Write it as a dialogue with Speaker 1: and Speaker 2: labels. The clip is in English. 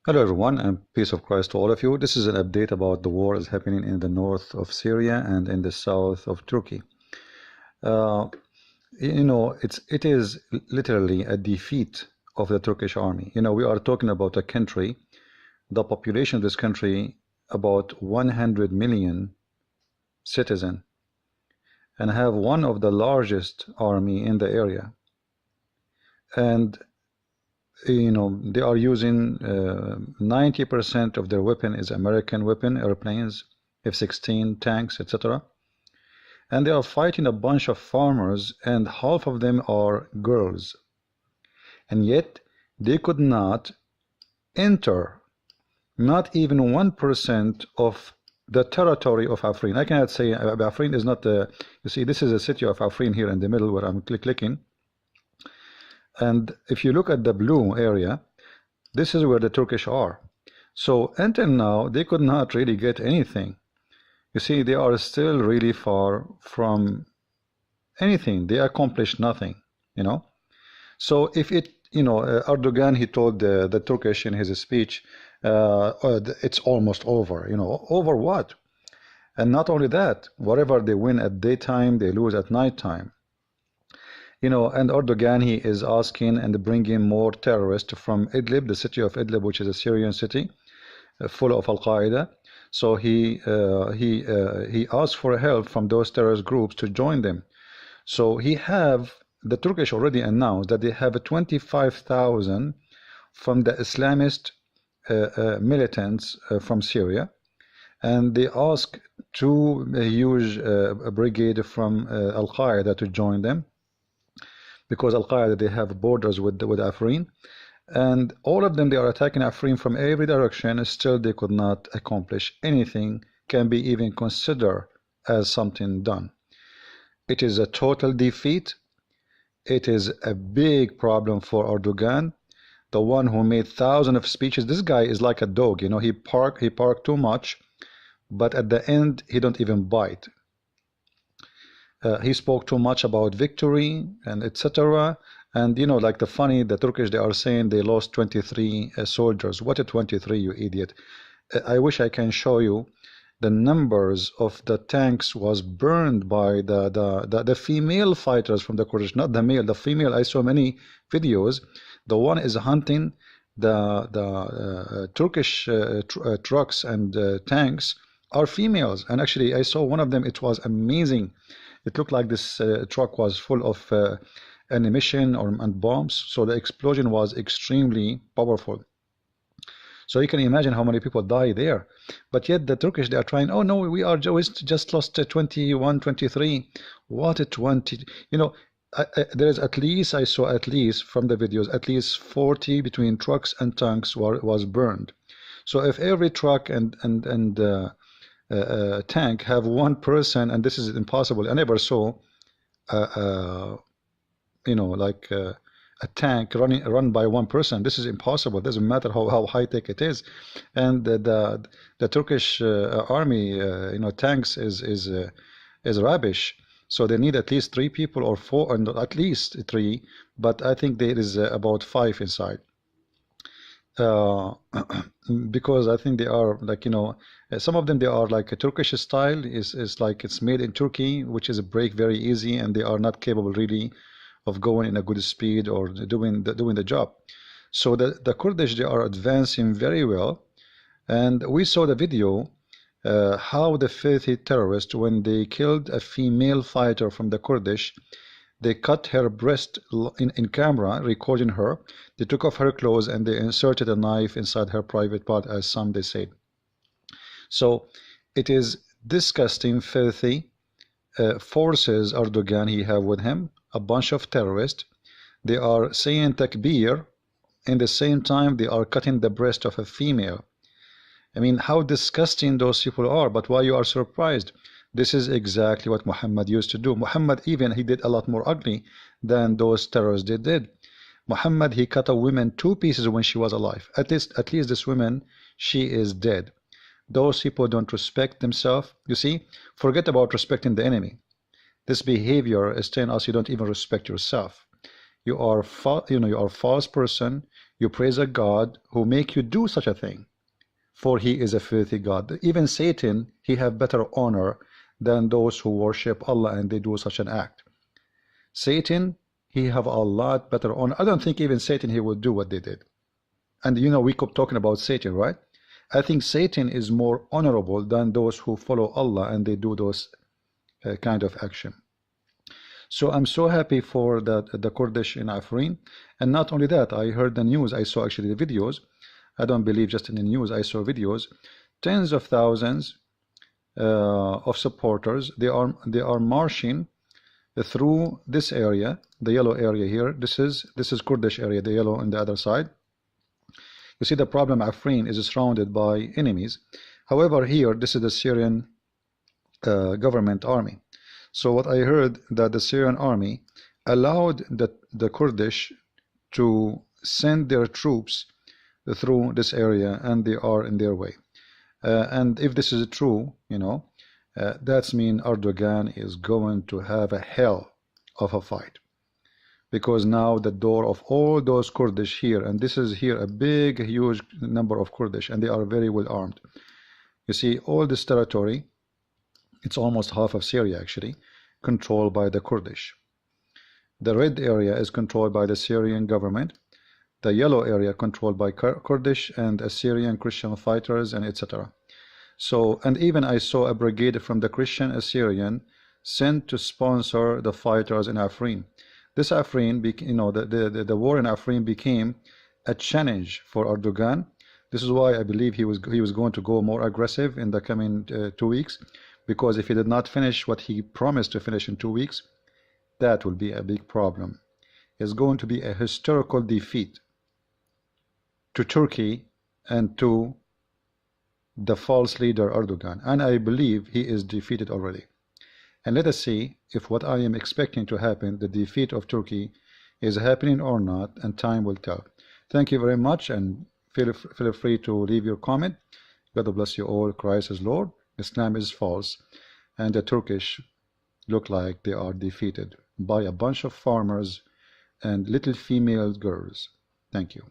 Speaker 1: Hello everyone, and peace of Christ to all of you. This is an update about the war is happening in the north of Syria and in the south of Turkey. Uh, it is literally a defeat of the Turkish army. We are talking about a country, the population of this country, about 100 million citizens, and have one of the largest army in the area. And they are using 90% of their weapon is American weapon, airplanes, F-16, tanks, etc. And they are fighting a bunch of farmers, and half of them are girls. And yet they could not enter not even 1% of the territory of Afrin. I cannot say Afrin is not the, you see, this is a city of Afrin here in the middle where I'm clicking. And if you look at the blue area, this is where the Turkish are. So until now, they could not really get anything. You see, they are still really far from anything. They accomplished nothing, So if Erdogan, he told the Turkish in his speech, it's almost over, over what? And not only that, whatever they win at daytime, they lose at nighttime. And Erdogan, he is asking and bringing more terrorists from Idlib, the city of Idlib, which is a Syrian city, full of Al-Qaeda. So he asked for help from those terrorist groups to join them. So the Turkish already announced that they have 25,000 from the Islamist militants from Syria, and they asked two huge brigade from Al-Qaeda to join them, because Al-Qaeda, they have borders with Afrin, and all of them, they are attacking Afrin from every direction. Still they could not accomplish anything can be even considered as something done. It is a total defeat. It is a big problem for Erdogan, the one who made thousands of speeches. This guy is like a dog, he barked too much, but at the end he don't even bite. He spoke too much about victory and etc. And like the Turkish, they are saying they lost 23 soldiers. What a 23, you idiot. I wish I can show you the numbers of the tanks was burned by the female fighters from the Kurdish, not the male, the female. I saw many videos. The one is hunting the Turkish trucks and tanks are females. And actually I saw one of them. It was amazing. It looked like this truck was full of ammunition and bombs. So the explosion was extremely powerful. So you can imagine how many people die there. But yet the Turkish, they are trying, oh no, we just lost 21, 23. What a 20? There is I saw at least from the videos, at least 40 between trucks and tanks was burned. So if every truck and tank have one person, and this is impossible. I never saw a tank run by one person. This is impossible. Doesn't matter how high tech it is. And the Turkish army tanks is rubbish. So they need at least 3 people or 4, and at least 3, but I think there is about 5 inside. Because I think they are like, some of them, they are like a Turkish style, is like it's made in Turkey, which is a break very easy, and they are not capable really of going in a good speed or doing the job. So the Kurdish, they are advancing very well, and we saw the video how the filthy terrorists, when they killed a female fighter from the Kurdish, they cut her breast in camera, recording her. They took off her clothes and they inserted a knife inside her private part, as some they said. So it is disgusting, filthy forces Erdogan he have with him, a bunch of terrorists. They are saying takbir, in the same time they are cutting the breast of a female. I mean, how disgusting those people are. But why you are surprised? This is exactly what Muhammad used to do. Muhammad, even he did a lot more ugly than those terrorists did. Muhammad, he cut a woman 2 pieces when she was alive. At least this woman, she is dead. Those people don't respect themselves. You see, forget about respecting the enemy. This behavior is telling us you don't even respect yourself. You are you are a false person. You praise a God who make you do such a thing, for he is a filthy God. Even Satan, he have better honor than those who worship Allah and they do such an act. Satan, he have a lot better honor. I don't think even Satan he would do what they did. And you know, we keep talking about Satan, right? I think Satan is more honorable than those who follow Allah and they do those kind of action. So I'm so happy for that the Kurdish in Afrin. And not only that, I heard the news, I saw actually the videos. I don't believe just in the news, I saw videos. Tens of thousands of supporters, they are marching through this area, the yellow area here. This is Kurdish area, the yellow on the other side. You see the problem, Afrin is surrounded by enemies. However, here, this is the Syrian government army. So what I heard that the Syrian army allowed the Kurdish to send their troops through this area, and they are in their way. And if this is true, you know, that's mean Erdogan is going to have a hell of a fight, because now the door of all those Kurdish here, and this is here a big huge number of Kurdish, and they are very well armed. You see all this territory, it's almost half of Syria actually, controlled by the Kurdish. The red area is controlled by the Syrian government, the yellow area controlled by Kurdish and Assyrian Christian fighters and etc. So, and even I saw a brigade from the Christian Assyrian sent to sponsor the fighters in Afrin. This Afrin, you know, the war in Afrin became a challenge for Erdogan. This is why I believe he was going to go more aggressive in the coming 2 weeks, because if he did not finish what he promised to finish in 2 weeks, that will be a big problem. It's going to be a historical defeat to Turkey and to the false leader Erdogan, and I believe he is defeated already. And let us see if what I am expecting to happen, the defeat of Turkey, is happening or not, and time will tell. Thank you very much, and feel free to leave your comment. God bless you all. Christ is Lord. Islam is false, and the Turkish look like they are defeated by a bunch of farmers and little female girls. Thank you.